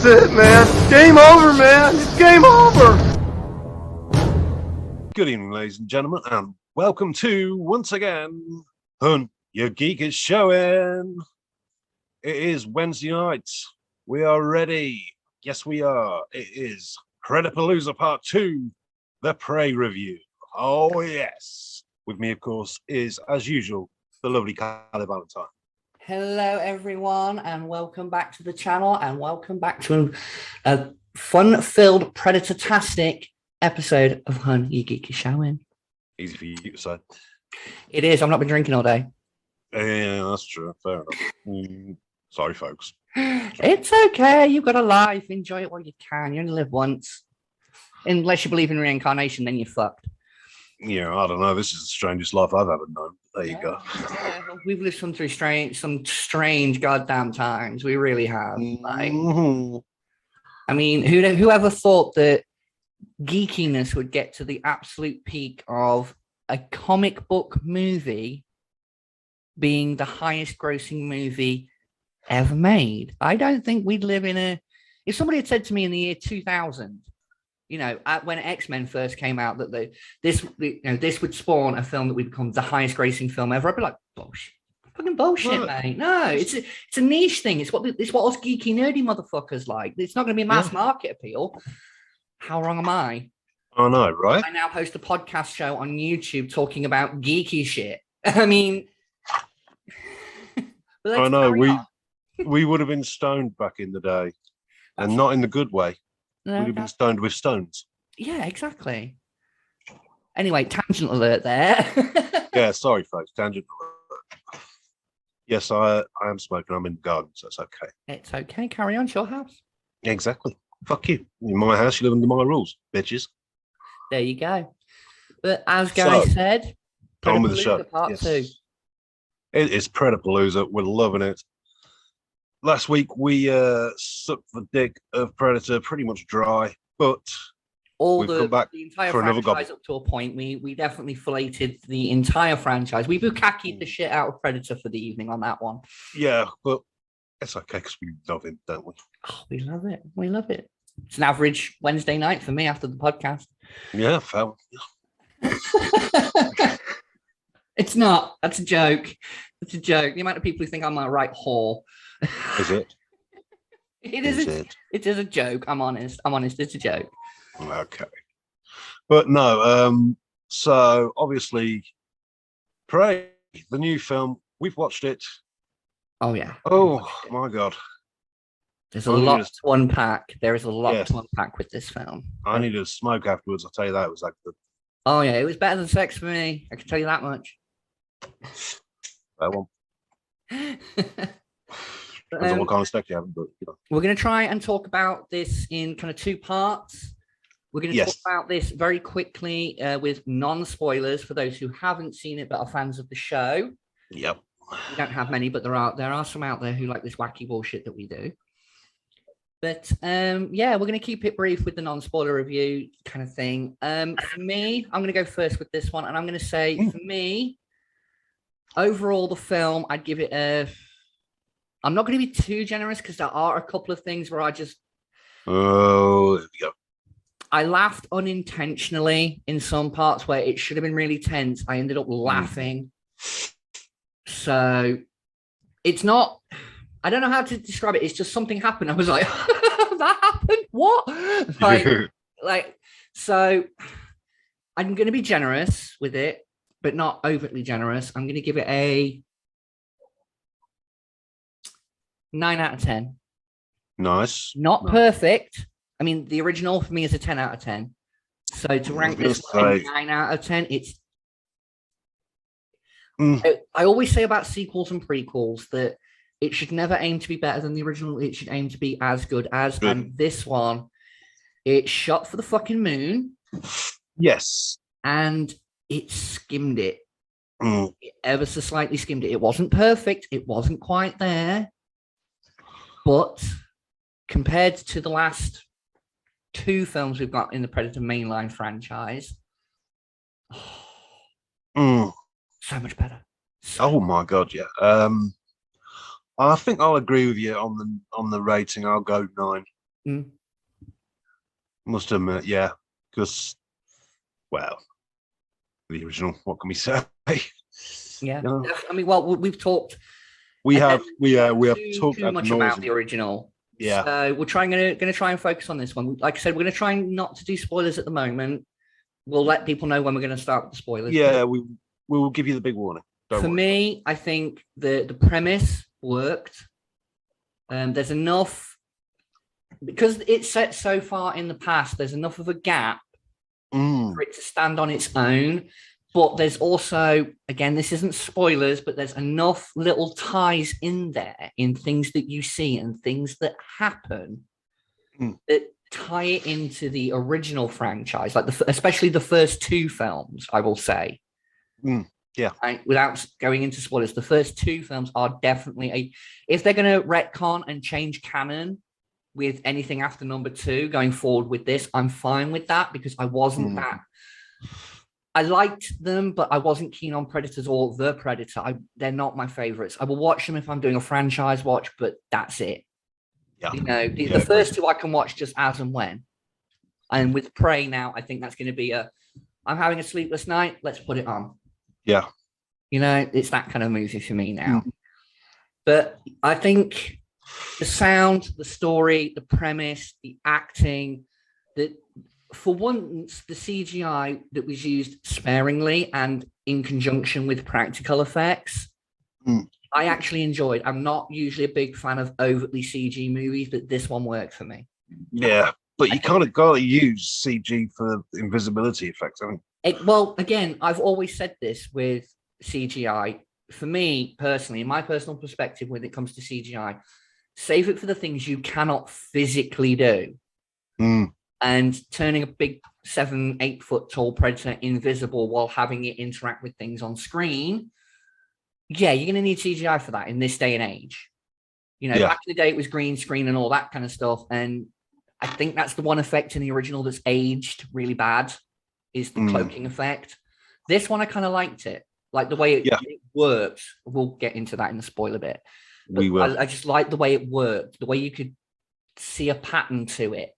That's it, man. Game over, man. It's game over. Good evening, ladies and gentlemen, and welcome to, once again, Hun, your geek is showing. It is Wednesday night. We are ready. Yes, we are. It is Predapalooza Part 2, the Prey review. Oh, yes. With me, of course, is, as usual, the lovely Callie Valentine. Hello, everyone, and welcome back to the channel, and welcome back to a fun-filled, predator-tastic episode of Hun, Your Geek is Showing. Easy for you to say. It is. I've not been drinking all day. Yeah, that's true. Fair enough. Sorry, folks. It's okay. You've got a life. Enjoy it while you can. You only live once. Unless you believe in reincarnation, then you're fucked. Yeah, I don't know. This is the strangest life I've ever known. There you go. Yeah, we've lived some strange goddamn times. We really have. Like, I mean, whoever thought that geekiness would get to the absolute peak of a comic book movie being the highest grossing movie ever made? I don't think we'd live in a... If somebody had said to me in the year 2000, you know, when X-Men first came out, that this would spawn a film that would become the highest grossing film ever, I'd be like, bullshit. Fucking bullshit, mate. No, it's a niche thing. It's what us geeky, nerdy motherfuckers like. It's not going to be a mass market appeal. How wrong am I? I know, right? I now host a podcast show on YouTube talking about geeky shit. I mean, I know we would have been stoned back in the day, and not in the good way. No, we'd have been stoned with stones. Yeah, exactly. Anyway, tangent alert there. Yeah, sorry, folks. Tangent alert. Yes, I am smoking. I'm in the garden, so it's okay. It's okay. Carry on. It's your house. Exactly. Fuck you. In my house, you live under my rules, bitches. There you go. But as Gary said, on with the show. Part 2. It is Predapalooza. We're loving it. Last week we sucked the dick of Predator pretty much dry, but we've come back the entire for another franchise up to a point. We definitely filleted the entire franchise. We bukakied the shit out of Predator for the evening on that one. Yeah, but it's okay because we love him, don't we? Oh, we love it. We love it. It's an average Wednesday night for me after the podcast. Yeah, fam. It's not. That's a joke. It's a joke. The amount of people who think I'm a right whore. Is it? It is a joke. I'm honest. It's a joke. Okay. But no, so obviously Prey, the new film, we've watched it. Oh yeah. Oh my god. There's a lot to unpack. There is a lot to unpack with this film. I needed a smoke afterwards, I'll tell you that. It was like good. Oh yeah, it was better than sex for me. I can tell you that much. That one. Depends on what kind of sex you have, but you know. We're going to try and talk about this in kind of 2 parts. We're going to talk about this very quickly with non-spoilers for those who haven't seen it but are fans of the show. Yep. We don't have many, but there are some out there who like this wacky bullshit that we do. But yeah, we're going to keep it brief with the non-spoiler review kind of thing. For me, I'm going to go first with this one, and I'm going to say for me, overall the film, I'd give it a... I'm not going to be too generous because there are a couple of things where I just... Oh, there we go. I laughed unintentionally in some parts where it should have been really tense. I ended up laughing. So it's not... I don't know how to describe it. It's just something happened. I was like, that happened? What? So I'm going to be generous with it, but not overtly generous. I'm going to give it a 9 out of 10. Nice. Not perfect. I mean, the original for me is a 10 out of 10. So to rank this one 9 out of 10, it's... I always say about sequels and prequels that it should never aim to be better than the original. It should aim to be as good as. And this one, it shot for the fucking moon. Yes. And it skimmed it. It ever so slightly skimmed it. It wasn't perfect. It wasn't quite there. But compared to the last 2 films we've got in the Predator mainline franchise, so much better. Oh my god, yeah. I think I'll agree with you on the rating. I'll go 9. Mm. Must admit, yeah, because, well, the original. What can we say? Yeah. You know, I mean, well, we've talked we have talked too ad much about nauseam. the original. Yeah. So we're gonna try and focus on this one. Like I said, we're gonna try not to do spoilers at the moment. We'll let people know when we're gonna start with the spoilers. Yeah, we will give you the big warning. Don't For worry. me, I think the premise worked. There's enough because it's set so far in the past. There's enough of a gap for it to stand on its own. But there's also, again, this isn't spoilers, but there's enough little ties in there in things that you see and things that happen that tie it into the original franchise, like especially the first two films, I will say. Yeah. Without going into spoilers, the first two films are definitely if they're going to retcon and change canon with anything after number 2 going forward with this, I'm fine with that because I wasn't that. I liked them, but I wasn't keen on Predators or The Predator. They're not my favorites. I will watch them if I'm doing a franchise watch, but that's it. Yeah. You know, the first two I can watch just as and when. And with Prey now, I think that's going to be I'm having a sleepless night. Let's put it on. Yeah. You know, it's that kind of movie for me now. But I think the sound, the story, the premise, the acting, that for once, the CGI that was used sparingly and in conjunction with practical effects, I actually enjoyed. I'm not usually a big fan of overtly CG movies, but this one worked for me. Yeah, but you kind of got to use CG for invisibility effects, haven't you? Well, again, I've always said this with CGI. For me personally, in my personal perspective, when it comes to CGI, save it for the things you cannot physically do. And turning a big 7-8 foot tall predator invisible while having it interact with things on screen. Yeah, you're going to need CGI for that in this day and age. You know, back in the day, it was green screen and all that kind of stuff. And I think that's the one effect in the original that's aged really bad is the cloaking effect. This one, I kind of liked it. Like the way it works. We'll get into that in the spoiler bit. But We will. I just like the way it worked, the way you could see a pattern to it.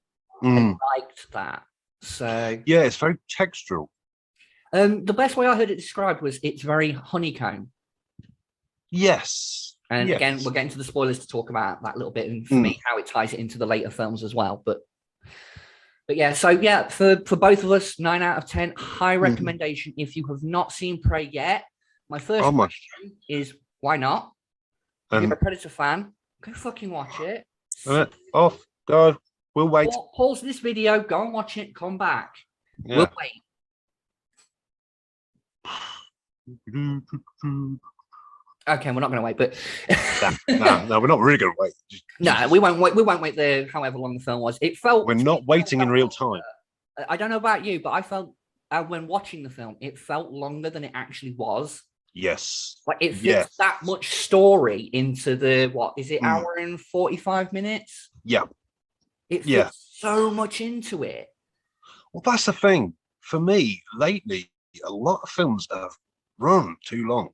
I liked that. So yeah, it's very textural. The best way I heard it described was it's very honeycomb. Yes. And again, we're getting to the spoilers to talk about that a little bit, and for me, how it ties it into the later films as well. But yeah, so yeah, for both of us, 9 out of 10, high recommendation. If you have not seen Prey yet, my first question is why not? If you're a Predator fan, go fucking watch it. Off, go. We'll wait. Pause this video, go and watch it, come back. Yeah. We'll wait. Okay, we're not going to wait, but no, we're not really going to wait. No, we won't wait. We won't wait there. However long the film was, it felt. We're not waiting in real time. I don't know about you, but I felt when watching the film, it felt longer than it actually was. Yes, like it fits that much story into the what is it, hour and 45 minutes? Yeah, it fits so much into it. Well, that's the thing for me. Lately, a lot of films have run too long.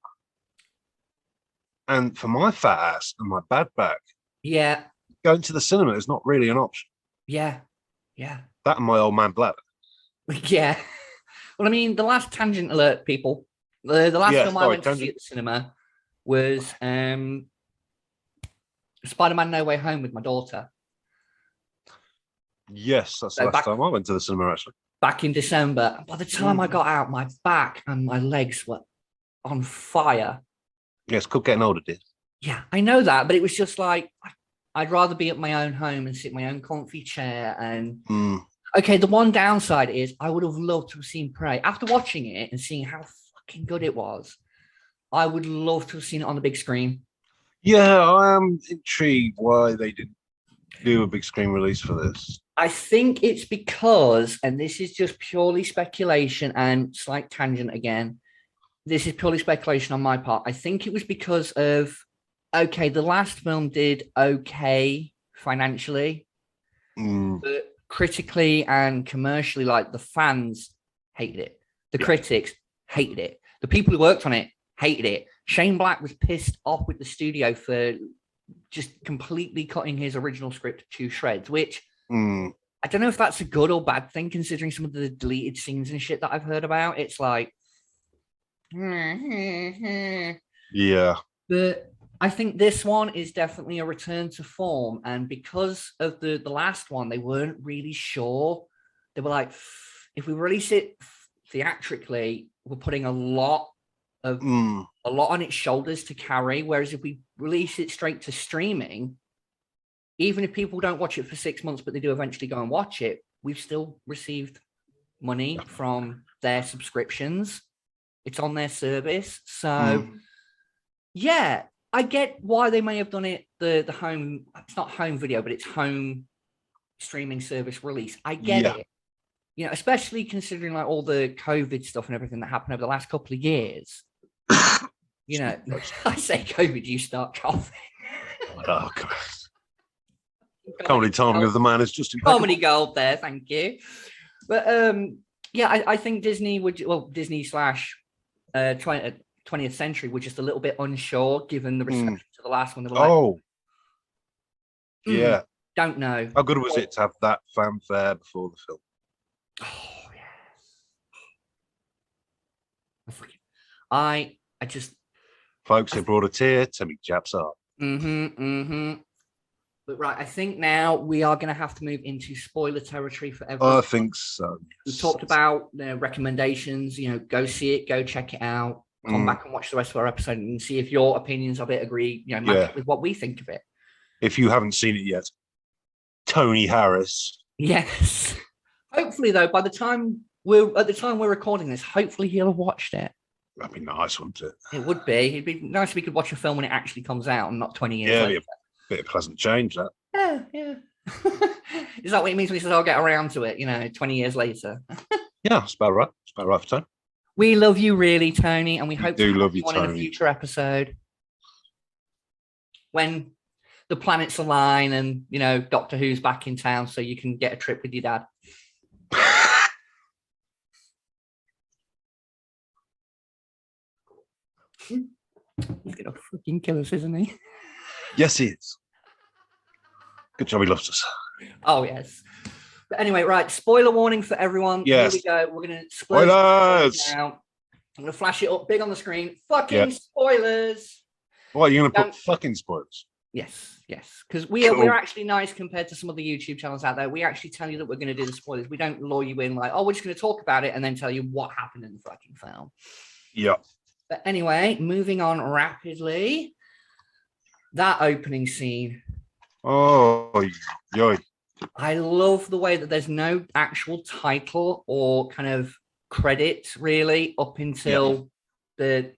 And for my fat ass and my bad back, going to the cinema is not really an option. Yeah. That and my old man bladder. Yeah. Well, I mean, the last tangent alert, people. The last film I went to see at the cinema was Spider-Man No Way Home with my daughter. Yes, that's the last time I went to the cinema, actually. Back in December. By the time I got out, my back and my legs were on fire. Yeah, it's called getting older, dude. Yeah, I know that, but it was just like, I'd rather be at my own home and sit in my own comfy chair. And okay, the one downside is I would have loved to have seen Prey. After watching it and seeing how fucking good it was, I would love to have seen it on the big screen. Yeah, I am intrigued why they didn't do a big screen release for this. I think it's because, and this is just purely speculation and slight tangent again, this is purely speculation on my part. I think it was because of, okay, the last film did okay financially, but critically and commercially, like the fans hated it. The critics hated it. The people who worked on it hated it. Shane Black was pissed off with the studio for just completely cutting his original script to shreds, which Mm. I don't know if that's a good or bad thing, considering some of the deleted scenes and shit that I've heard about. It's like, Yeah. but I think this one is definitely a return to form. And because of the last one, they weren't really sure. They were like, if we release it theatrically, we're putting a lot on its shoulders to carry. Whereas if we release it straight to streaming, even if people don't watch it for 6 months, but they do eventually go and watch it, we've still received money from their subscriptions. It's on their service. So yeah, I get why they may have done it the home, it's not home video, but it's home streaming service release. I get it. You know, especially considering like all the COVID stuff and everything that happened over the last couple of years. You know, I say COVID, you start coughing. Oh, God. Comedy timing of the man is just impeccable. Comedy gold there, thank you. But yeah, I think Disney would, well, Disney slash 20th Century were just a little bit unsure given the reception to the last one. They were like, yeah. Don't know. How good was it to have that fanfare before the film? Oh yeah. I just, folks, it brought a tear to me Jap's heart. But right, I think now we are going to have to move into spoiler territory for everyone. I think so. We've talked about recommendations, you know, go see it, go check it out, come back and watch the rest of our episode and see if your opinions of it agree, you know, match up with what we think of it. If you haven't seen it yet, Tony Harris. Yes. Hopefully, though, by the time we're recording this, hopefully he'll have watched it. That'd be nice, wouldn't it? It would be. It'd be nice if we could watch a film when it actually comes out and not 20 years later. Yeah, bit of pleasant change, that. Yeah. Is that what it means when he says I'll get around to it, you know, 20 years later? Yeah, it's about right. It's about right for time. We love you really, Tony, and we hope to love you, have Tony. in a future episode when the planets align and, you know, Doctor Who's back in town so you can get a trip with your dad. He's gonna fucking kill us, isn't he? Yes, he is. Good job, he loves us. Oh, yes. But anyway, right, spoiler warning for everyone. Yes. Here we go. We're going to Spoilers now. I'm going to flash it up big on the screen. Fucking spoilers. What, you're going to put fucking spoilers? Yes. Because we're actually nice compared to some of the YouTube channels out there. We actually tell you that we're going to do the spoilers. We don't lure you in like, oh, we're just going to talk about it and then tell you what happened in the fucking film. Yeah. But anyway, moving on rapidly. That opening scene. Oh, yoy. I love the way that there's no actual title or kind of credits really up until the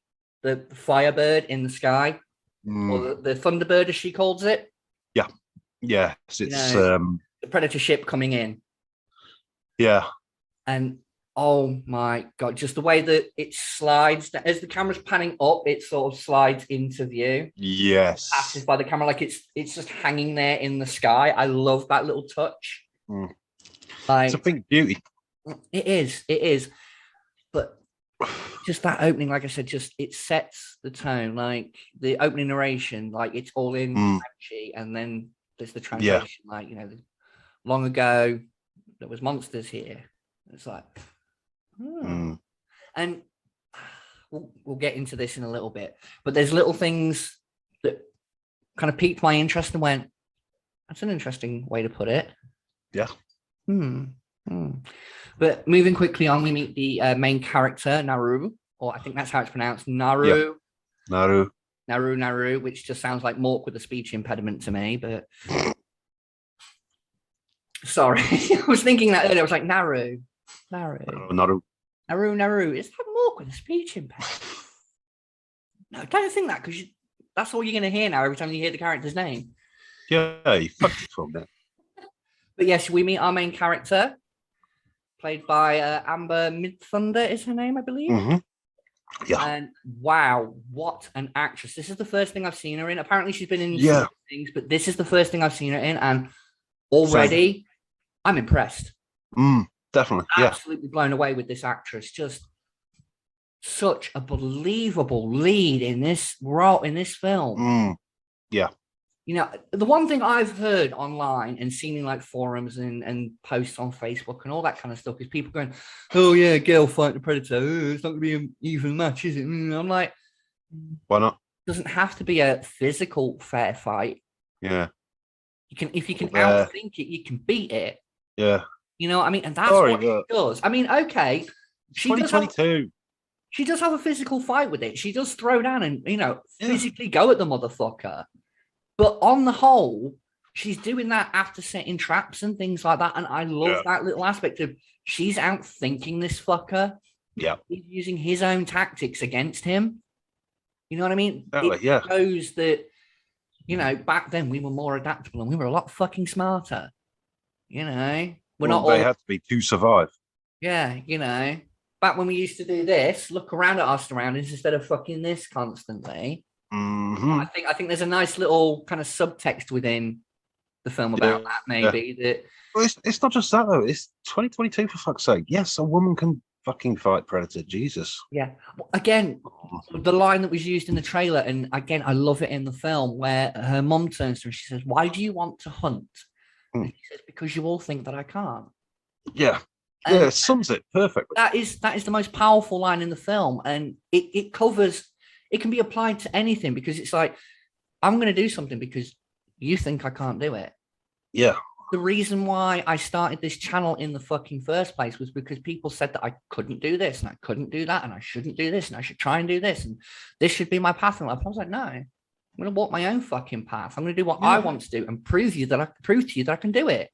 Firebird in the sky or the Thunderbird as she calls it. Yeah, it's the Predator ship coming in. Yeah. And oh my God, just the way that it slides as the camera's panning up, it sort of slides into view. Yes. Passes by the camera like it's just hanging there in the sky. I love that little touch. Like, it's a pink beauty. It is. But just that opening, like I said, just it sets the tone. Like the opening narration, like it's all in French, and then there's the translation, like, you know, long ago there was monsters here. It's like, and we'll get into this in a little bit, but there's little things that kind of piqued my interest and went, that's an interesting way to put it. Yeah. But moving quickly on, we meet the main character, Naru, or I think that's how it's pronounced, Naru. Yeah. Naru, which just sounds like Mork with a speech impediment to me, but sorry. I was thinking that earlier. I was like, Naru. Is that Mork with a speech impediment? No, don't think that, because that's all you're going to hear now every time you hear the character's name. Yeah, you fucked it from there. But yes, we meet our main character, played by Amber Midthunder is her name, I believe. Yeah. And wow, what an actress. This is the first thing I've seen her in. Apparently she's been in some things, but this is the first thing I've seen her in. And already I'm impressed. Definitely. Absolutely blown away with this actress. Just such a believable lead in this role, in this film. Yeah. You know, the one thing I've heard online and seen in like forums and posts on Facebook and all that kind of stuff is people going, "Oh yeah, girl fight the predator. Oh, it's not going to be an even match, is it?" And I'm like, why not? it doesn't have to be a physical fair fight. Yeah. You can, if you can Yeah. outthink it, you can beat it. Yeah. You know what I mean? And that's Sorry, what she does. I mean, okay, she does have 2022. she does have a physical fight with it. She does throw down and, you know, physically go at the motherfucker. But on the whole, she's doing that after setting traps and things like that. And I love that little aspect of she's outthinking this fucker. Yeah. He's using his own tactics against him. You know what I mean? Exactly, It shows that, you know, back then we were more adaptable and we were a lot fucking smarter. You know, They had to be to survive. Yeah, you know, back when we used to do this, look around at our surroundings instead of fucking this constantly. Mm-hmm. I think there's a nice little kind of subtext within the film about that, maybe that. Well, it's not just that though. It's 2022 for fuck's sake. Yes, a woman can fucking fight Predator. Jesus. Yeah. Again, the line that was used in the trailer, and again, I love it in the film, where her mom turns to her and she says, "Why do you want to hunt?" And she says, "Because you all think that I can't." Yeah. Yeah, it sums it perfectly. That is the most powerful line in the film, and it covers. It can be applied to anything because it's like, I'm going to do something because you think I can't do it. Yeah. The reason why I started this channel in the fucking first place was because people said that I couldn't do this and I couldn't do that and I shouldn't do this and I should try and do this and this should be my path in life. I was like, no, I'm going to walk my own fucking path. I'm going to do what I want to do and prove to you that I can do it.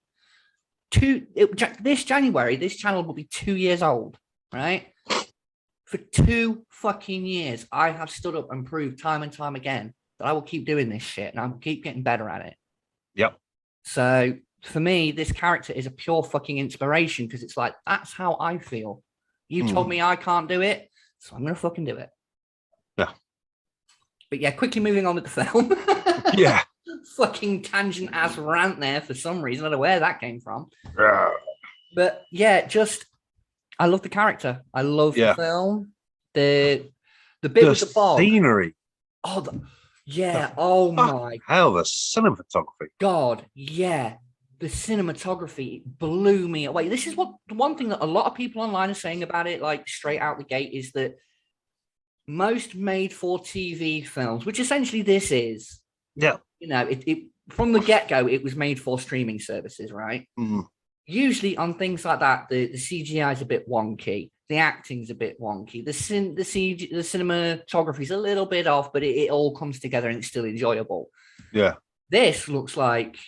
This January, this channel will be 2 years old, right? For 2 fucking years, I have stood up and proved time and time again that I will keep doing this shit and I will keep getting better at it. Yep. So for me, this character is a pure fucking inspiration because it's like, that's how I feel. You told me I can't do it, so I'm going to fucking do it. Yeah. But yeah, quickly moving on with the film. Yeah. Fucking tangent ass rant there for some reason. I don't know where that came from. Yeah. But yeah, I love the character. I love the film. The bit with the bog. Scenery. Oh, oh my. Hell, the cinematography. God, yeah. The cinematography blew me away. This is the one thing that a lot of people online are saying about it, like straight out the gate, is that most made-for-TV films, which essentially this is, you know, it from the get-go, it was made for streaming services, right? Usually on things like that, the CGI is a bit wonky, the acting's a bit wonky, the cinematography is a little bit off, but it all comes together and it's still enjoyable. Yeah. This looks like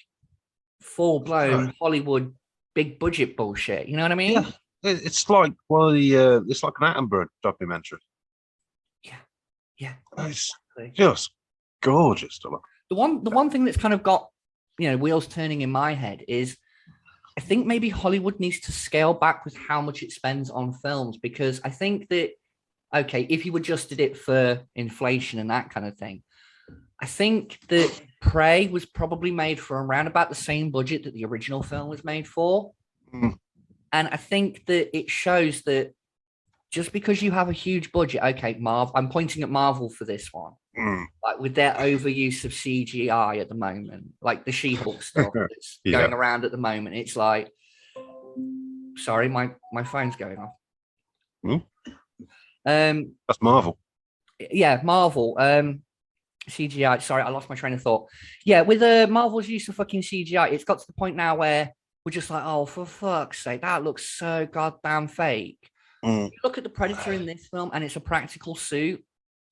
full-blown Hollywood big budget bullshit. You know what I mean? Yeah. It's like one of the it's like an Attenborough documentary. Yeah. It's just gorgeous to look. The one thing that's kind of got, you know, wheels turning in my head is I think maybe Hollywood needs to scale back with how much it spends on films, because I think that, okay, if you adjusted it for inflation and that kind of thing, I think that Prey was probably made for around about the same budget that the original film was made for. And I think that it shows that just because you have a huge budget, okay, I'm pointing at Marvel for this one, like with their overuse of CGI at the moment, like the She-Hulk stuff that's going around at the moment. It's like, sorry, my phone's going off. That's Marvel. Yeah, Marvel. CGI. Sorry, I lost my train of thought. Yeah, with Marvel's use of fucking CGI, it's got to the point now where we're just like, oh, for fuck's sake, that looks so goddamn fake. You look at the Predator in this film, and it's a practical suit.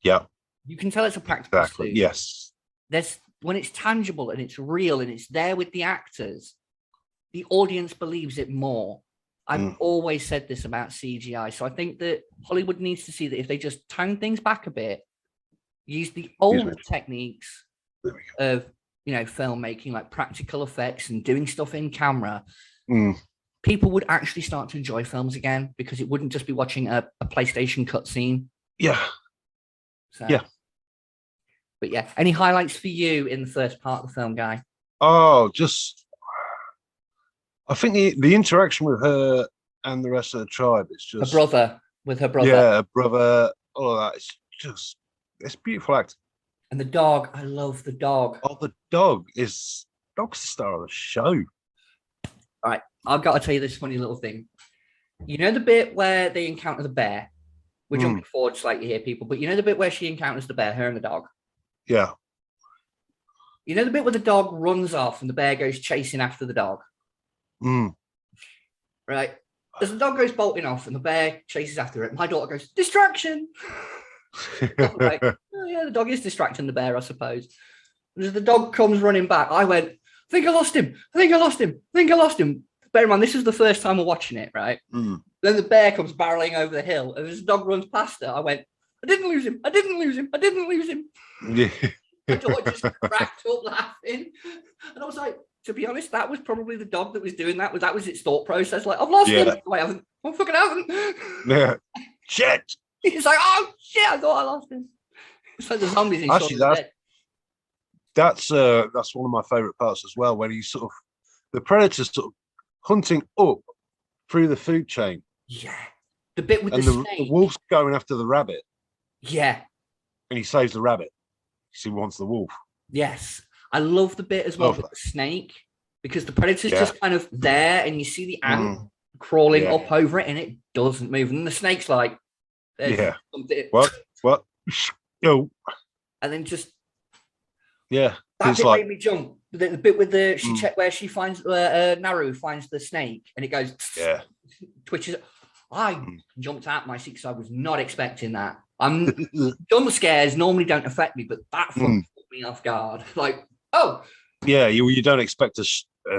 Yeah, you can tell it's a practical suit. Yes, when it's tangible and it's real and it's there with the actors, the audience believes it more. I've always said this about CGI, so I think that Hollywood needs to see that if they just tone things back a bit, use the old techniques of, you know, filmmaking, like practical effects and doing stuff in camera, people would actually start to enjoy films again, because it wouldn't just be watching a PlayStation cutscene. Yeah. So, but yeah, any highlights for you in the first part of the film, Guy? Oh, I think the interaction with her and the rest of the tribe is just her brother. Yeah, brother, all of that. It's beautiful acting. And the dog, I love the dog. Oh, the dog's the star of the show. All right, I've got to tell you this funny little thing. You know the bit where they encounter the bear? We're jumping forward slightly here, people, but you know the bit where she encounters the bear, her and the dog? Yeah. You know the bit where the dog runs off and the bear goes chasing after the dog? Right? As the dog goes bolting off and the bear chases after it, my daughter goes, distraction! Like, oh, yeah, the dog is distracting the bear, I suppose. And as the dog comes running back, I went, I think I lost him. I think I lost him. I think I lost him. Bear in mind, this is the first time we're watching it, right? Then the bear comes barreling over the hill, and as the dog runs past her, I went, I didn't lose him. I didn't lose him. I didn't lose him. Yeah. My daughter just cracked up laughing. And I was like, to be honest, that was probably the dog that was doing that. That was its thought process. Like, I've lost him. No, I haven't. I fucking haven't. Yeah. Shit. He's like, oh, shit, I thought I lost him. It's like the zombies in Actually, that's one of my favorite parts as well, when he's sort of the predator's sort of hunting up through the food chain. Yeah. The bit with and the the snake. wolf's going after the rabbit. Yeah. And he saves the rabbit because he wants the wolf. Yes. I love the bit as well with the snake, because the predator's just kind of there and you see the ant crawling up over it and it doesn't move. And the snake's like, what? No. And then just that bit like, made me jump. The bit with the she checked where she finds Naru finds the snake and it goes twitches. I jumped out my seat because I was not expecting that. Jump scares normally don't affect me, but that put me off guard. Like, oh yeah, you don't expect a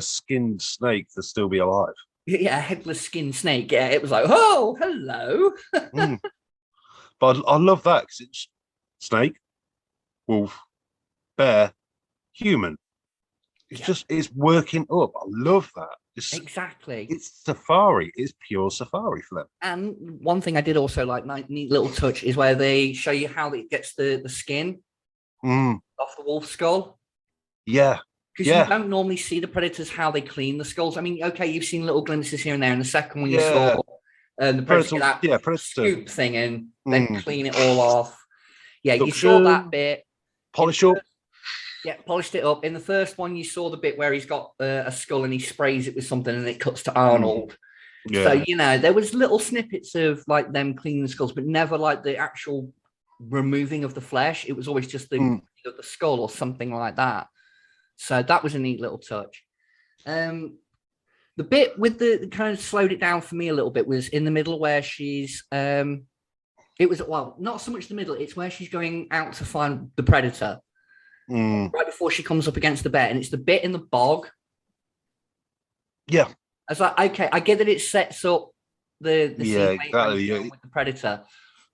skinned snake to still be alive. Yeah, a headless skinned snake. Yeah, it was like, oh, hello. But I love that because it's snake, wolf, bear, human. It's working up. I love that. Exactly. It's safari. It's pure safari for them. And one thing I did also like, neat little touch, is where they show you how it gets the skin off the wolf skull. Yeah. Because you don't normally see the predators how they clean the skulls. I mean, okay, you've seen little glimpses here and there. And the second one you saw the predator scoop thing and then clean it all off. Yeah, you saw that bit. Polish up. Yeah, polished it up. In the first one, you saw the bit where he's got a skull and he sprays it with something and it cuts to Arnold. So, there was little snippets of like them cleaning the skulls, but never like the actual removing of the flesh. It was always just the skull or something like that. So that was a neat little touch. The bit with the kind of slowed it down for me a little bit was in the middle where she's it was, well, not so much the middle, it's where she's going out to find the predator right before she comes up against the bear, and it's the bit in the bog. Yeah, I was like, okay, I get that it sets up the scene exactly with the predator,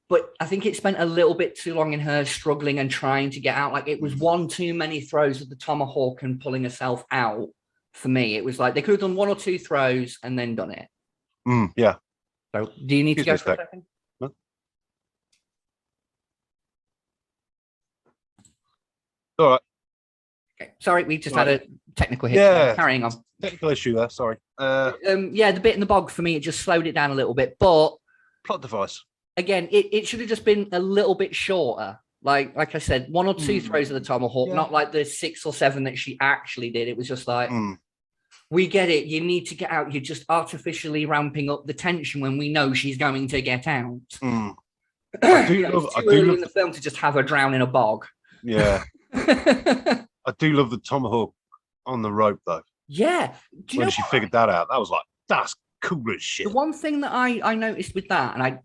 but I think it spent a little bit too long in her struggling and trying to get out. Like, it was one too many throws of the tomahawk and pulling herself out. For me, it was like they could have done one or two throws and then done it. Yeah. So, do you need to go for a second? No. All right. Okay. Sorry, we just had a technical hit. Yeah. Carrying on. Technical issue there. Sorry. The bit in the bog for me, it just slowed it down a little bit. But plot device. Again, it should have just been a little bit shorter. Like I said, one or two throws of the tomahawk, not like the 6 or 7 that she actually did. It was just like, we get it. You need to get out. You're just artificially ramping up the tension when we know she's going to get out. I do love in the film to just have her drown in a bog. Yeah. I do love the tomahawk on the rope though. Yeah. When she figured that out, that was like, that's cool as shit. The one thing that I noticed with that, and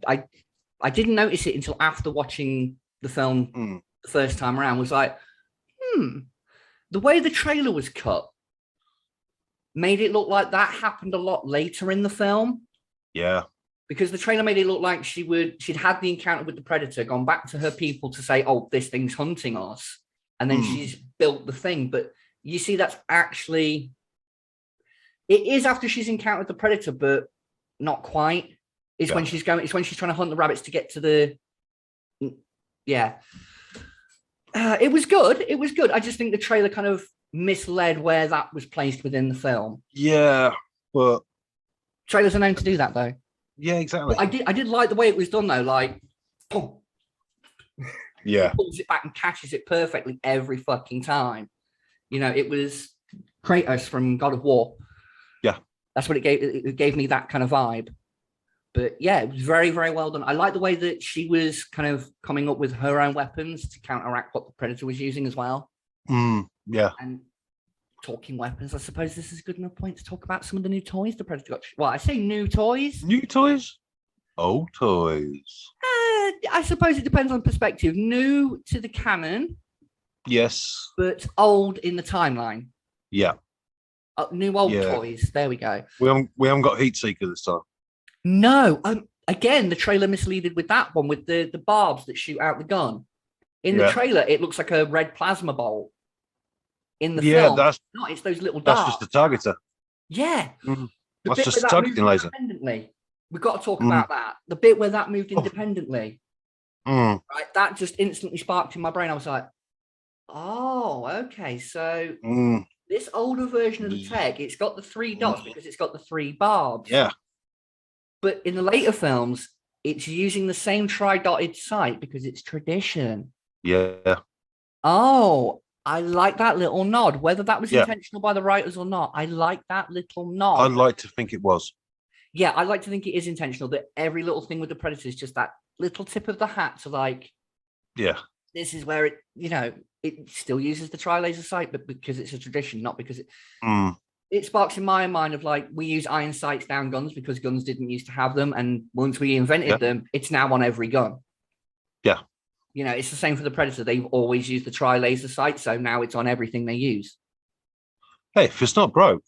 I didn't notice it until after watching the film the first time around, was like, the way the trailer was cut made it look like that happened a lot later in the film. Yeah. Because the trailer made it look like she'd had the encounter with the predator, gone back to her people to say, oh, this thing's hunting us. And then she's built the thing. But you see, that's actually, it is after she's encountered the predator, but not quite. It's when she's trying to hunt the rabbits to get to the, it was good. It was good. I just think the trailer kind of misled where that was placed within the film. Yeah, but trailers are known to do that, though. Yeah, exactly. But I did like the way it was done, though. Like, boom. Yeah. He pulls it back and catches it perfectly every fucking time. You know, it was Kratos from God of War. Yeah. That's what it gave. It gave me that kind of vibe. But yeah, it was very, very well done. I like the way that she was kind of coming up with her own weapons to counteract what the Predator was using as well. Yeah. And talking weapons, I suppose this is a good enough point to talk about some of the new toys the Predator got. Well, I say new toys. New toys? Old toys. I suppose it depends on perspective. New to the canon. Yes. But old in the timeline. Yeah. New old toys. There we go. We haven't got Heat Seeker this time. No. Again, the trailer misleaded with that one, with the barbs that shoot out the gun. In the trailer, it looks like a red plasma bolt. In the film, it's those little darts. That's just a targeter. Yeah. That's just a targeting laser. We've got to talk about that. The bit where that moved independently. Right. That just instantly sparked in my brain. I was like, oh, okay. So this older version of the tech, it's got the 3 dots because it's got the 3 barbs. Yeah. But in the later films, it's using the same tri-dotted sight because it's tradition. Yeah. Oh, I like that little nod. Whether that was intentional by the writers or not, I like that little nod. I'd like to think it was. Yeah, I like to think it is intentional, that every little thing with the Predator is just that little tip of the hat to like, this is where it still uses the tri-laser sight, but because it's a tradition, not because it sparks in my mind of like, we use iron sights down guns because guns didn't used to have them. And once we invented them, it's now on every gun. Yeah. You know, it's the same for the Predator. They've always used the tri-laser sight, so now it's on everything they use. Hey, if it's not broke,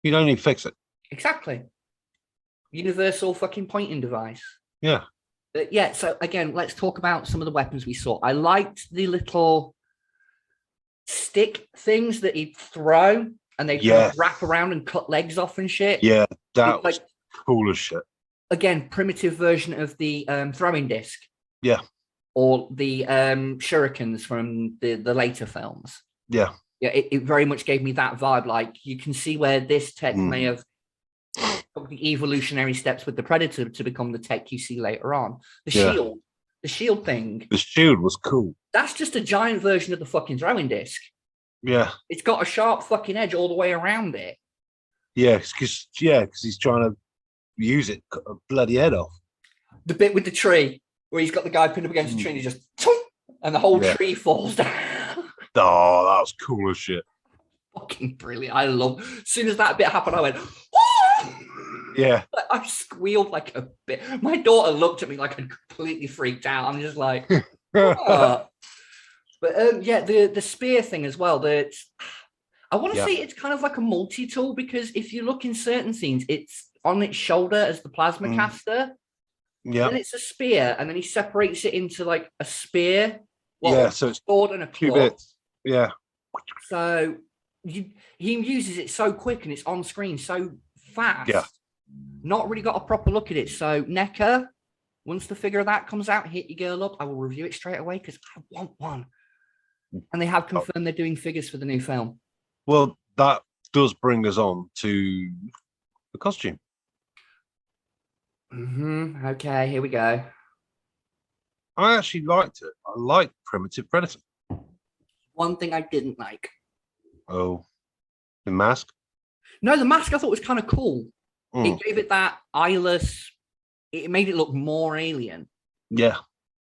you don't need to fix it. Exactly. Universal fucking pointing device. Yeah. Yeah, so again, let's talk about some of the weapons we saw. I liked the little stick things that he'd throw and they'd kind of wrap around and cut legs off and shit. Yeah, that was cool as shit. Again, primitive version of the throwing disc. Yeah. Or the shurikens from the later films. Yeah. Yeah, it very much gave me that vibe. Like, you can see where this tech may have the evolutionary steps with the Predator to become the tech you see later on. The shield thing. The shield was cool. That's just a giant version of the fucking throwing disc. Yeah. It's got a sharp fucking edge all the way around it. Yeah, because he's trying to use it, cut a bloody head off. The bit with the tree where he's got the guy pinned up against the tree and he just and the whole tree falls down. Oh, that was cool as shit. Fucking brilliant. I love. As soon as that bit happened, I went, yeah. I squealed like a bit. My daughter looked at me like I'd completely freaked out. I'm just like, oh. But yeah, the spear thing as well. That I want to say it's kind of like a multi-tool, because if you look in certain scenes, it's on its shoulder as the plasma caster. Yeah. Then it's a spear, and then he separates it into like a spear. So it's sword and a claw. 2 bits. Yeah. So he uses it so quick and it's on screen so fast. Yeah. Not really got a proper look at it. So NECA, once the figure of that comes out, hit your girl up. I will review it straight away because I want one. And they have confirmed they're doing figures for the new film. Well, that does bring us on to the costume. Okay, here we go. I actually liked it. I liked Primitive Predator. One thing I didn't like. Oh, the mask? No, the mask I thought was kind of cool. It gave it that eyeless. It made it look more alien. Yeah.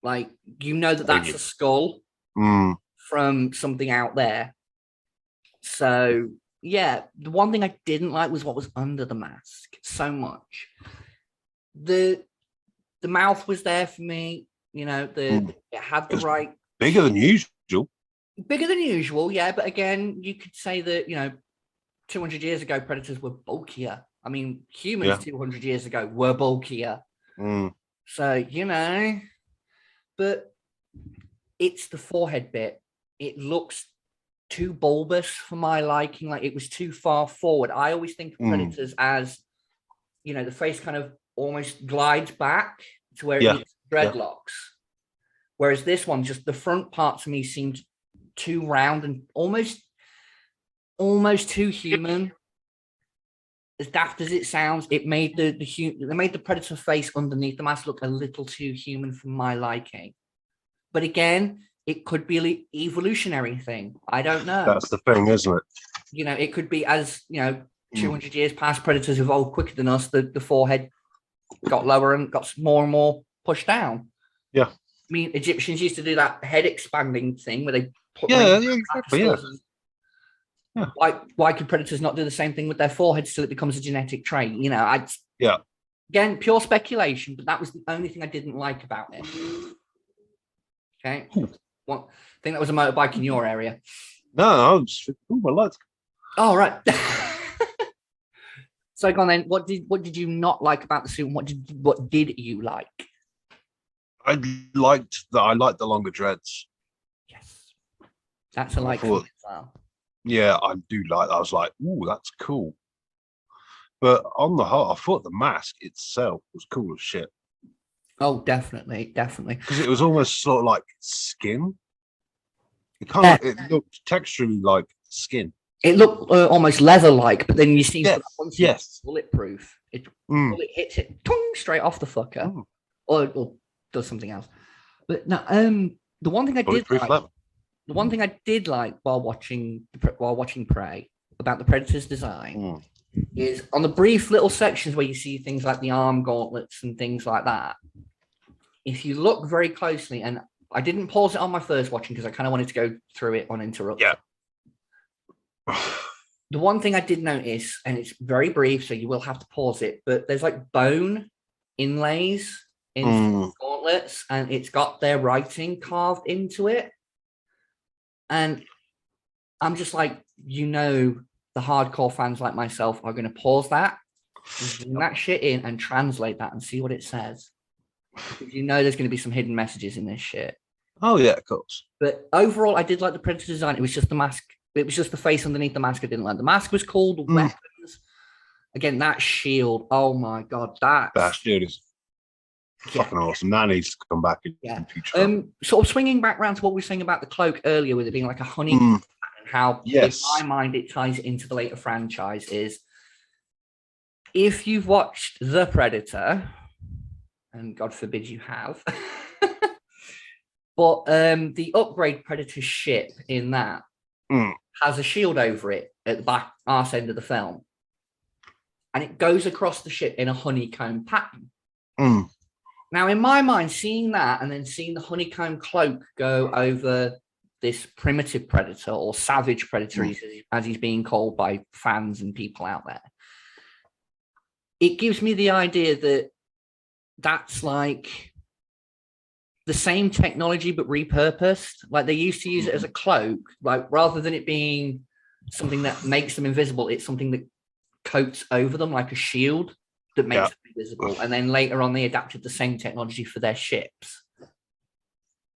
Like, that's a skull from something out there. So, yeah, the one thing I didn't like was what was under the mask so much. The mouth was there for me. You know, it had the right... Bigger than usual. Bigger than usual, yeah. But again, you could say that, 200 years ago, predators were bulkier. I mean, humans 200 years ago were bulkier. So, but it's the forehead bit. It looks too bulbous for my liking. Like, it was too far forward. I always think of predators as, the face kind of almost glides back to where it meets dreadlocks. Whereas this one, just the front part to me seemed too round and almost too human. As daft as it sounds, it made the predator face underneath the mask look a little too human for my liking. But again, it could be an evolutionary thing. I don't know. That's the thing, isn't it? You know, it could be as, 200 years past, predators evolved quicker than us. The forehead got lower and got more and more pushed down. Yeah. I mean, Egyptians used to do that head expanding thing where they put exactly. Yeah. Yeah. Why could predators not do the same thing with their foreheads till it becomes a genetic trait? Again, pure speculation, but that was the only thing I didn't like about it. Okay. I think that was a motorbike in your area. No, my legs. Oh, right. So go on then. What did you not like about the suit? And what did you like? I liked the longer dreads. Yes. That's a like for me as well. Yeah, I do like that. I was like, ooh, that's cool. But on the whole, I thought the mask itself was cool as shit. Oh, definitely. Because it was almost sort of like skin. It looked texturally like skin. It looked almost leather-like, but then you see yes, bulletproof. Bullet hits it straight off the fucker, or does something else. But no, the one thing I did like while watching Prey about the Predator's design is on the brief little sections where you see things like the arm gauntlets and things like that. If you look very closely, and I didn't pause it on my first watching because I kind of wanted to go through it uninterrupted. Yeah. The one thing I did notice, and it's very brief, so you will have to pause it, but there's like bone inlays in gauntlets, and it's got their writing carved into it. And I'm just like, the hardcore fans like myself are going to pause that, zoom that shit in, and translate that and see what it says. Because there's going to be some hidden messages in this shit. Oh yeah, of course. But overall, I did like the Predator design. It was just the mask. It was just the face underneath the mask I didn't like. The mask was cool. The weapons. Again, that shield. Oh my god, that shield is fucking awesome. That needs to come back in future. Sort of swinging back around to what we were saying about the cloak earlier, with it being like a honey, and how in my mind it ties it into the later franchise. Is if you've watched The Predator, and God forbid you have. But the upgrade Predator ship in that has a shield over it at the back arse end of the film. And it goes across the ship in a honeycomb pattern. Now, in my mind, seeing that and then seeing the honeycomb cloak go over this primitive Predator, or savage Predator, as he's being called by fans and people out there, it gives me the idea that that's like the same technology but repurposed. Like they used to use it as a cloak, like rather than it being something that makes them invisible, it's something that coats over them like a shield that makes them invisible. And then later on they adapted the same technology for their ships,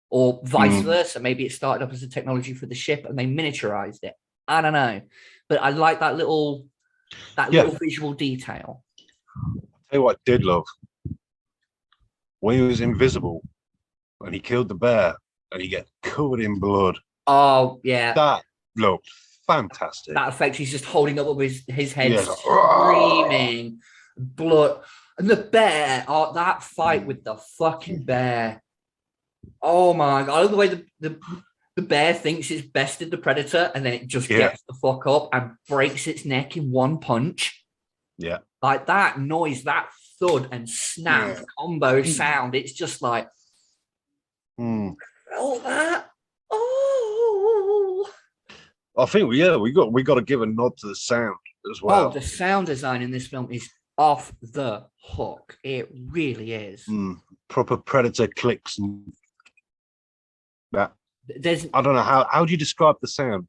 or vice versa. Maybe it started up as a technology for the ship and they miniaturized it. I don't know, but I like that little visual detail. I'll tell you what I did love, when he was invisible and he killed the bear and he gets covered in blood. Oh, yeah. That looked fantastic. That effect, he's just holding up his head, screaming, blood. And the bear, that fight with the fucking bear. Oh my God. I love the way the bear thinks it's bested the Predator and then it just gets the fuck up and breaks its neck in one punch. Yeah. Like that noise, that thud and snap combo sound. It's just like, felt that. Oh, I think we got to give a nod to the sound as well. Oh, the sound design in this film is off the hook. It really is. Proper Predator clicks and that. I don't know how do you describe the sound?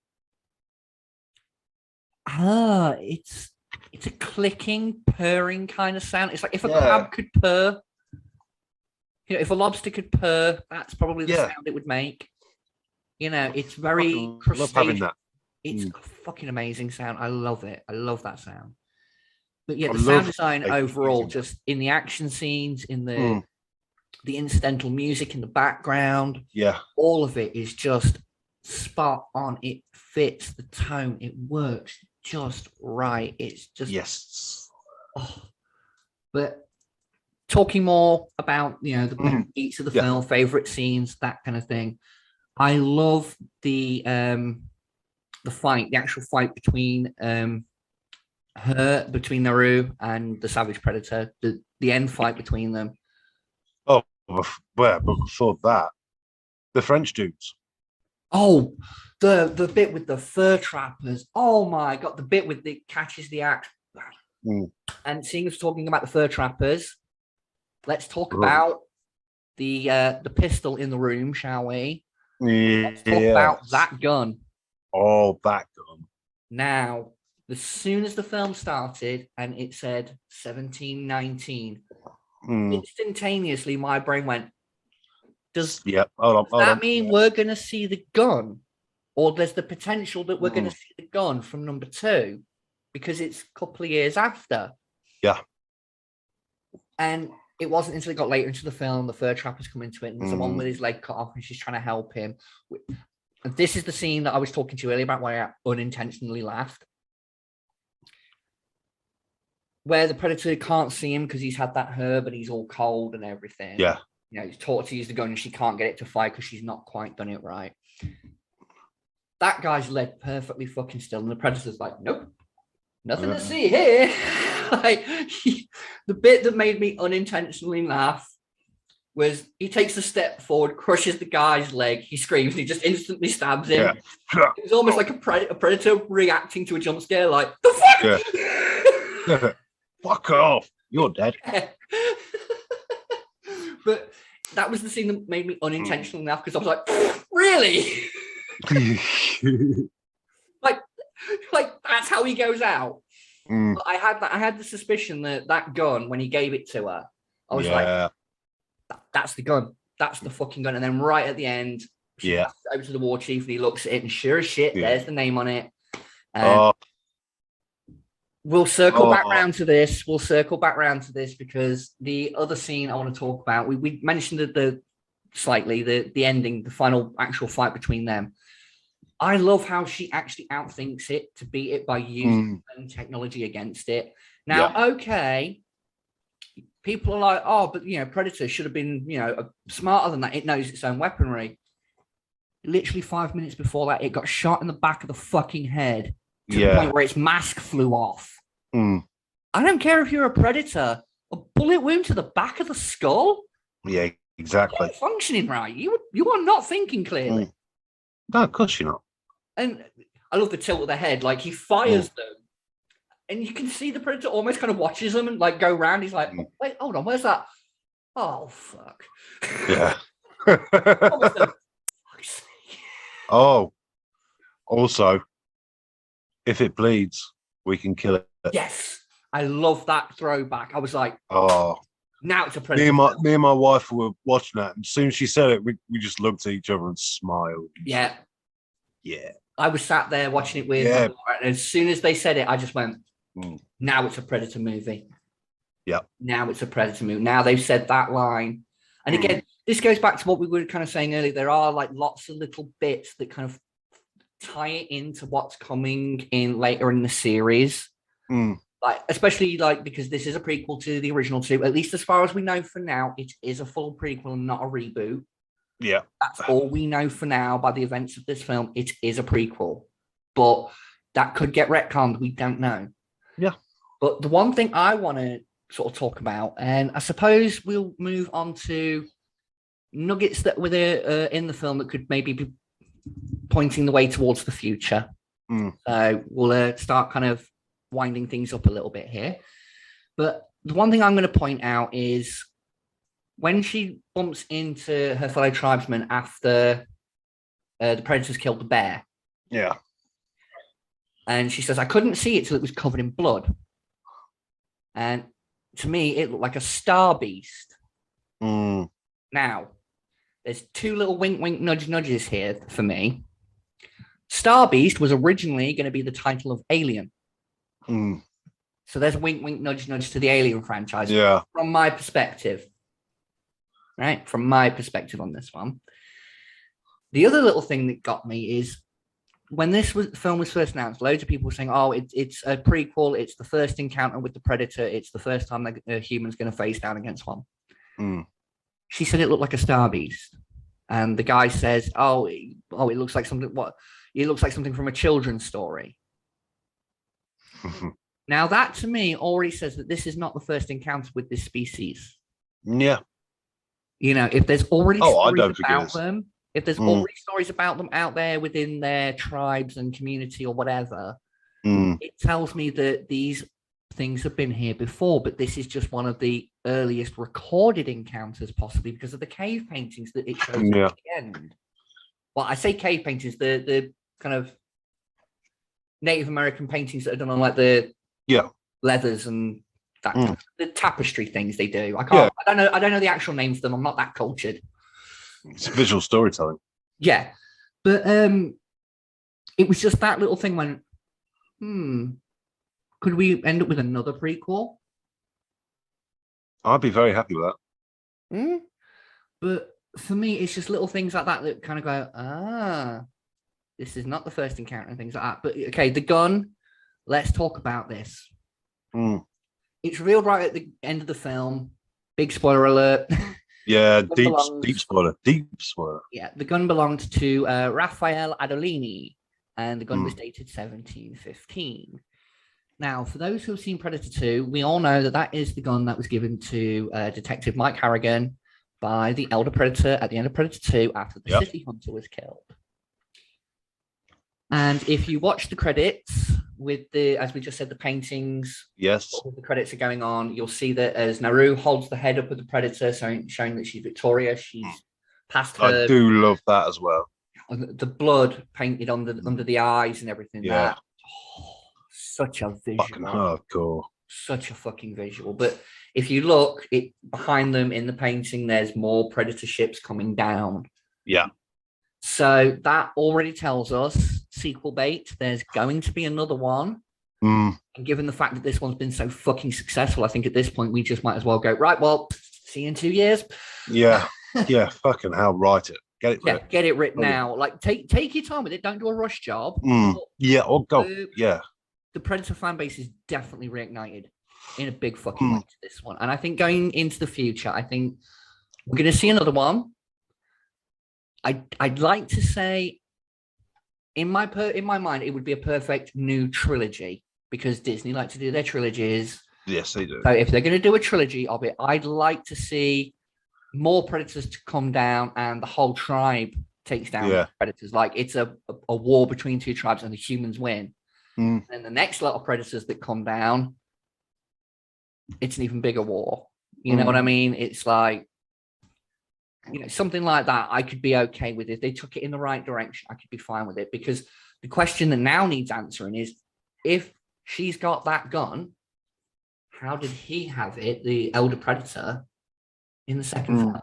It's a clicking, purring kind of sound. It's like if a crab could purr. If a lobster could purr, that's probably the sound it would make. It's very crustacean. Love having that. It's a fucking amazing sound. I love it. I love that sound. But yeah, the sound design overall, just in the action scenes, in the incidental music in the background, all of it is just spot on. It fits the tone. It works just right. It's just but talking more about the beats of the Yeah. film, favorite scenes, that kind of thing. I love the fight, the actual fight between Naru and the Savage Predator, the end fight between them. Oh, but before that, the French dudes. Oh, the bit with the fur trappers. Oh my god, the bit with the catches the axe. And seeing us talking about the fur trappers, let's talk about the pistol in the room, shall we? Let's talk about that gun. Oh, that gun. Now, as soon as the film started and it said 1719, instantaneously my brain went, does that mean we're going to see the gun? Or there's the potential that we're going to see the gun from number 2 because it's a couple of years after. Yeah. And it wasn't until it got later into the film, the fur trappers come into it, and there's the one with his leg cut off and she's trying to help him. And this is the scene that I was talking to you earlier about where I unintentionally laughed. Where the Predator can't see him because he's had that herb and he's all cold and everything. Yeah. He's taught to use the gun and she can't get it to fire because she's not quite done it right. That guy's leg perfectly fucking still, and the Predator's like, nope, nothing to see here. The bit that made me unintentionally laugh was he takes a step forward, crushes the guy's leg, he screams, and he just instantly stabs him. Yeah. It was almost like a predator reacting to a jump scare, like, the fuck? Yeah. Fuck off, you're dead. But that was the scene that made me unintentionally laugh because I was like, really? like that's how he goes out. But I had the suspicion that gun, when he gave it to her, I was like, that's the gun, that's the fucking gun. And then right at the end, she passes it over to the war chief and he looks at it and sure as shit, there's the name on it. We'll circle back round to this. We'll circle back round to this because the other scene I want to talk about, we mentioned the ending, the final actual fight between them. I love how she actually outthinks it to beat it by using technology against it. Now, okay, people are like, oh, but Predator should have been, smarter than that. It knows its own weaponry. Literally 5 minutes before that, it got shot in the back of the fucking head to the point where its mask flew off. I don't care if you're a Predator. A bullet wound to the back of the skull? Yeah, exactly. You're not functioning right. You are not thinking clearly. No, of course you're not. And I love the tilt of the head. Like, he fires them, and you can see the Predator almost kind of watches them and like go around. He's like, wait, hold on, where's that? Oh, fuck. Yeah. Oh, also, if it bleeds, we can kill it. Yes. I love that throwback. I was like, oh, now it's a Predator. Me and my wife were watching that, and as soon as she said it, we just looked at each other and smiled. Yeah. Yeah. I was sat there watching it with my daughter, and as soon as they said it, I just went, now it's a Predator movie. Yeah. Now it's a Predator movie. Now they've said that line. And again, this goes back to what we were kind of saying earlier. There are like lots of little bits that kind of tie it into what's coming in later in the series. Like, especially like because this is a prequel to the original 2, at least as far as we know for now, it is a full prequel and not a reboot. Yeah. That's all we know for now by the events of this film. It is a prequel, but that could get retconned. We don't know. Yeah. But the one thing I want to sort of talk about, and I suppose we'll move on to nuggets that were there in the film that could maybe be pointing the way towards the future. So we'll start kind of winding things up a little bit here. But the one thing I'm going to point out is when she bumps into her fellow tribesmen after the Predators killed the bear. Yeah. And she says, I couldn't see it till it was covered in blood. And to me, it looked like a star beast. Now, there's 2 little wink, wink, nudge, nudges here for me. Star Beast was originally going to be the title of Alien. So there's a wink, wink, nudge, nudge to the Alien franchise. Yeah. From my perspective. Right? From my perspective on this one. The other little thing that got me is when film was first announced, loads of people were saying, "Oh, it's a prequel. It's the first encounter with the Predator. It's the first time a human's going to face down against one." She said it looked like a Star Beast, and the guy says, "Oh, it looks like something. What? It looks like something from a children's story." Now, that to me already says that this is not the first encounter with this species. Yeah. You know, if there's already stories about them, if there's already stories about them out there within their tribes and community or whatever, it tells me that these things have been here before, but this is just one of the earliest recorded encounters, possibly because of the cave paintings that it shows at the end. Well, I say cave paintings, the kind of Native American paintings that are done on like the leathers and that the tapestry things they do. I don't know the actual names of them. I'm not that cultured. It's visual storytelling. Yeah. But it was just that little thing when could we end up with another prequel? I'd be very happy with that. But for me, it's just little things like that that kind of go, this is not the first encounter and things like that. But okay, the gun, let's talk about this. It's revealed right at the end of the film. Big spoiler alert. Yeah, deep spoiler. Yeah, the gun belonged to Raphael Adolini, and the gun was dated 1715. Now, for those who have seen Predator 2, we all know that that is the gun that was given to Detective Mike Harrigan by the Elder Predator at the end of Predator 2 after the City Hunter was killed. And if you watch the credits with the, as we just said, the paintings, all the credits are going on, you'll see that as Naru holds the head up of the Predator, showing that she's victorious, she's past her. I do love that as well. The blood painted under the eyes and everything. Yeah. Such a visual. Fucking hardcore. Such a fucking visual. But if you look behind them in the painting, there's more Predator ships coming down. Yeah. So that already tells us sequel bait. There's going to be another one. And given the fact that this one's been so fucking successful, I think at this point we just might as well go, right, well, see you in 2 years. Yeah. Yeah, fucking hell, write it. Get it written. Get it written now. Like take your time with it. Don't do a rush job. Yeah, or go. The Predator fan base is definitely reignited in a big fucking way to this one. And I think going into the future, I think we're going to see another one. I'd like to say, in my mind, it would be a perfect new trilogy because Disney like to do their trilogies. Yes, they do. So if they're going to do a trilogy of it, I'd like to see more Predators to come down and the whole tribe takes down Predators. Like it's a war between two tribes and the humans win. And the next lot of Predators that come down, it's an even bigger war. You know what I mean? It's like, you know, something like that, I could be okay with it. If they took it in the right direction, I could be fine with it. Because the question that now needs answering is, if she's got that gun, how did he have it, the Elder Predator, in the second film?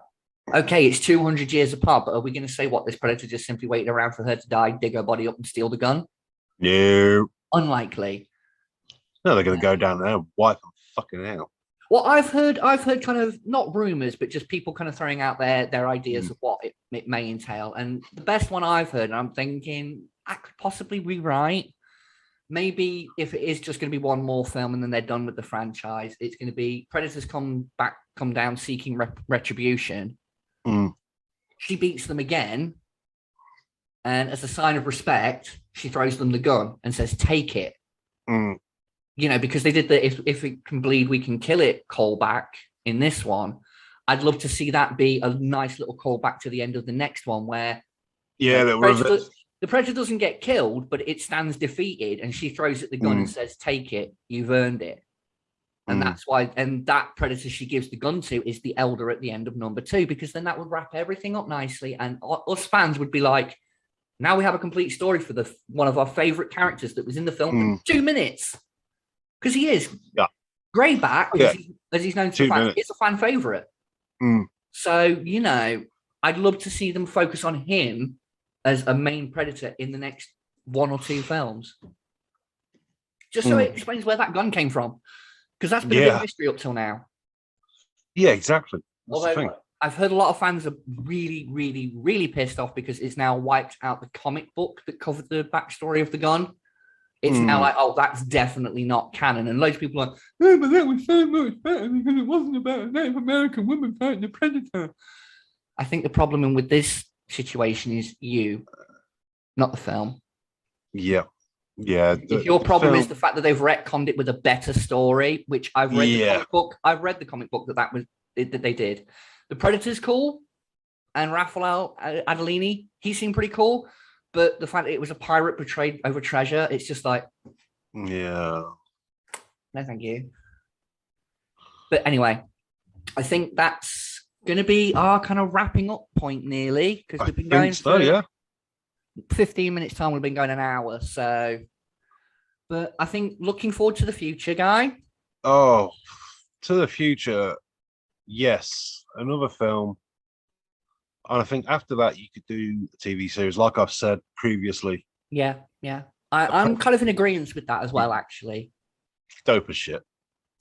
Okay, it's 200 years apart, but are we going to say what, this Predator just simply waited around for her to die, dig her body up and steal the gun? No. Unlikely. No, they're going to go down there and wipe them fucking out. Well, I've heard kind of not rumors, but just people kind of throwing out their ideas of what it may entail. And the best one I've heard, and I'm thinking I could possibly be right. Maybe if it is just going to be one more film and then they're done with the franchise, it's going to be Predators come down seeking retribution. She beats them again, and as a sign of respect, she throws them the gun and says, "Take it." You know, because they did the if it can bleed, we can kill it callback in this one. I'd love to see that be a nice little callback to the end of the next one where the Predator doesn't get killed, but it stands defeated and she throws it the gun and says, "Take it, you've earned it." And that's why, and that Predator she gives the gun to is the Elder at the end of number 2, because then that would wrap everything up nicely. And us fans would be like, now we have a complete story for one of our favorite characters that was in the film for 2 minutes. Because he is. Greyback, as he's known to fans, is a fan favorite. So, you know, I'd love to see them focus on him as a main Predator in the next 1 or 2 films. Just so it explains where that gun came from. Because that's been a bit of mystery up till now. Yeah, exactly. That's the thing. I've heard a lot of fans are really, really, really pissed off because it's now wiped out the comic book that covered the backstory of the gun. It's now like, oh, that's definitely not canon. And loads of people are like, oh, but that was so much better because it wasn't about a Native American woman fighting a predator. I think the problem with this situation is you, not the film. Yeah. Yeah. If your problem is the fact that they've retconned it with a better story, which I've read the comic book. I've read the comic book that they did. The Predator's cool, and Raphael Adolini, he seemed pretty cool. But the fact that it was a pirate betrayed over treasure, it's just like, yeah, no, thank you. But anyway, I think that's going to be our kind of wrapping up point nearly, because we've been going for 15 minutes time. We've been going an hour, so. But I think looking forward to the future, Guy. Oh, to the future, yes, another film. And I think after that, you could do a TV series, like I've said previously. Yeah. I'm kind of in agreement with that as well, actually. Dope as shit.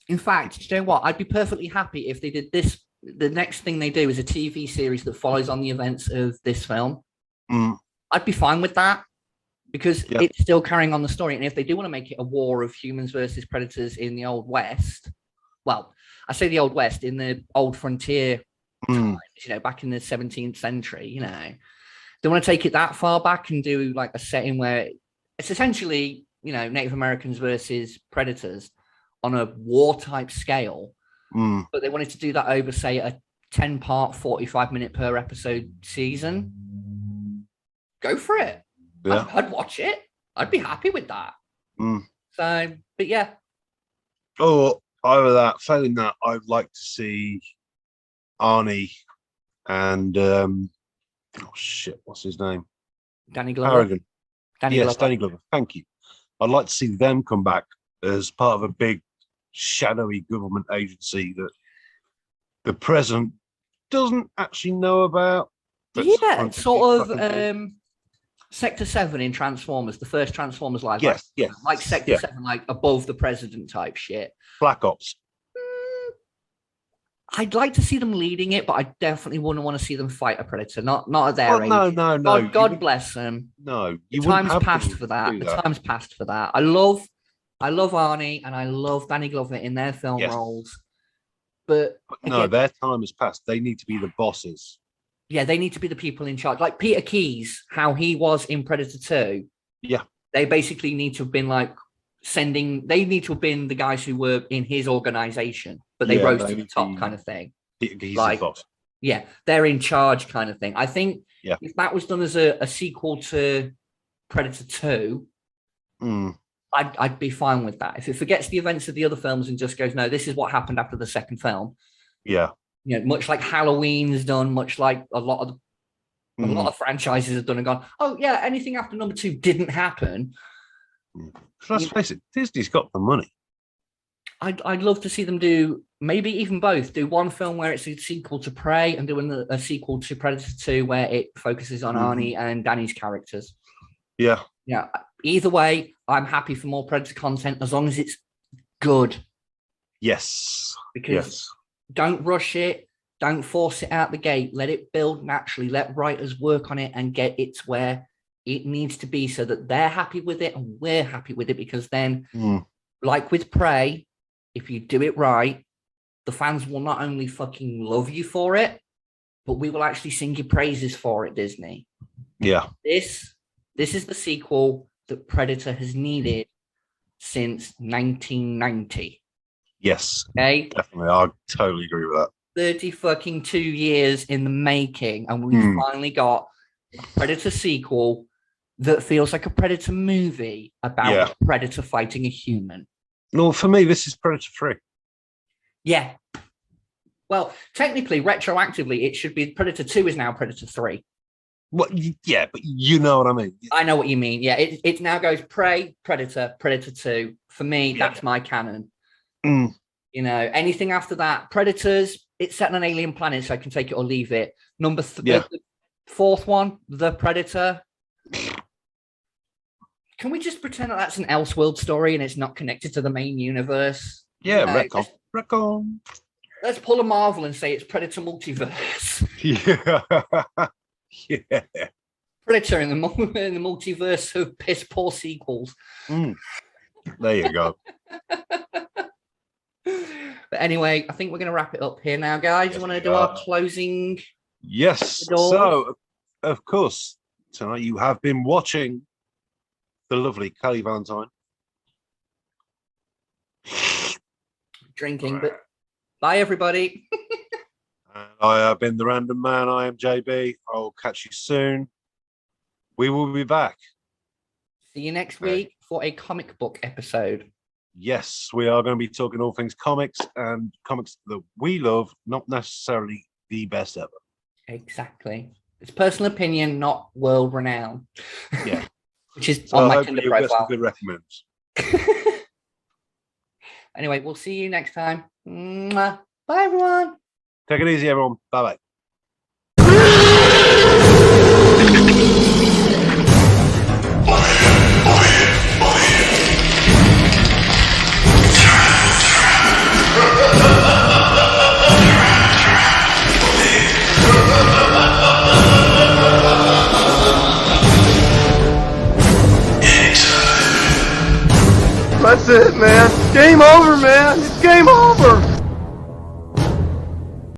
In fact, you know what? I'd be perfectly happy if they did this. The next thing they do is a TV series that follows on the events of this film. I'd be fine with that because it's still carrying on the story. And if they do want to make it a war of humans versus predators in the Old West, well, I say the Old West, in the old frontier times, back in the 17th century, they want to take it that far back and do like a setting where it's essentially, Native Americans versus predators on a war type scale. But they wanted to do that over, say, a 10-part, 45-minute per episode season. Go for it. Yeah. I'd watch it. I'd be happy with that. So, but yeah. Oh, either that, failing that, I'd like to see Arnie and what's his name? Danny Glover. Harrigan. Danny Glover. Thank you. I'd like to see them come back as part of a big shadowy government agency that the president doesn't actually know about. Yeah, sort of Sector 7 in Transformers, the first Transformers live. Yes. Like Sector 7, like above the president type shit. Black Ops. I'd like to see them leading it, but I definitely wouldn't want to see them fight a predator. Not at their age. No. God bless them. No, the time's passed for that. The time's passed for that. I love Arnie and I love Danny Glover in their film roles, but no, their time has passed. They need to be the bosses. Yeah, they need to be the people in charge. Like Peter Keyes, how he was in Predator 2. Yeah, they basically need to have been like they need to have been the guys who were in his organization, but they rose to the top kind of thing. He's like, the boss. Yeah, they're in charge kind of thing. I think if that was done as a sequel to Predator 2, I'd be fine with that. If it forgets the events of the other films and just goes, no, this is what happened after the second film. Yeah. Much like Halloween's done, much like a lot of franchises have done and gone, oh yeah, anything after number 2 didn't happen. Let's face it, Disney's got the money. I'd love to see them do maybe even both. Do one film where it's a sequel to Prey and do a sequel to Predator 2 where it focuses on Arnie and Danny's characters. Yeah. Yeah. Either way, I'm happy for more Predator content as long as it's good. Yes. Because don't rush it. Don't force it out the gate. Let it build naturally. Let writers work on it and get it to where it needs to be so that they're happy with it and we're happy with it. Because then, like with Prey, if you do it right, the fans will not only fucking love you for it, but we will actually sing your praises for it, Disney. Yeah. This is the sequel that Predator has needed since 1990. Yes. Okay? Definitely. I totally agree with that. 30 fucking 2 years in the making, and we've finally got a Predator sequel that feels like a Predator movie about a Predator fighting a human. No, for me, this is Predator 3. Yeah. Well, technically, retroactively, it should be Predator 2 is now Predator 3. Well, yeah, but you know what I mean. I know what you mean. Yeah, it now goes Prey, Predator, Predator 2. For me, that's my canon. Anything after that, Predators, it's set on an alien planet, so I can take it or leave it. The fourth one, The Predator. Can we just pretend that that's an Elseworld story and it's not connected to the main universe? Yeah, retcon. Let's pull a Marvel and say it's Predator Multiverse. Yeah. Yeah. Predator in the multiverse of piss poor sequels. There you go. But anyway, I think we're going to wrap it up here now, guys. Yes, You want to we do are. our closing? Yes. doors? So, of course, tonight you have been watching the lovely Kelly Valentine. Drinking, but bye, everybody. And I have been the Random Man. I am JB. I'll catch you soon. We will be back. See you next week for a comic book episode. Yes, we are going to be talking all things comics and comics that we love, not necessarily the best ever. Exactly. It's personal opinion, not world renowned. Yeah. Which is So on I my hope Tinder you'll get some profile. good recommends. Anyway, we'll see you next time. Mwah. Bye, everyone. Take it easy, everyone. Bye-bye. That's it, man. Game over, man. It's game over.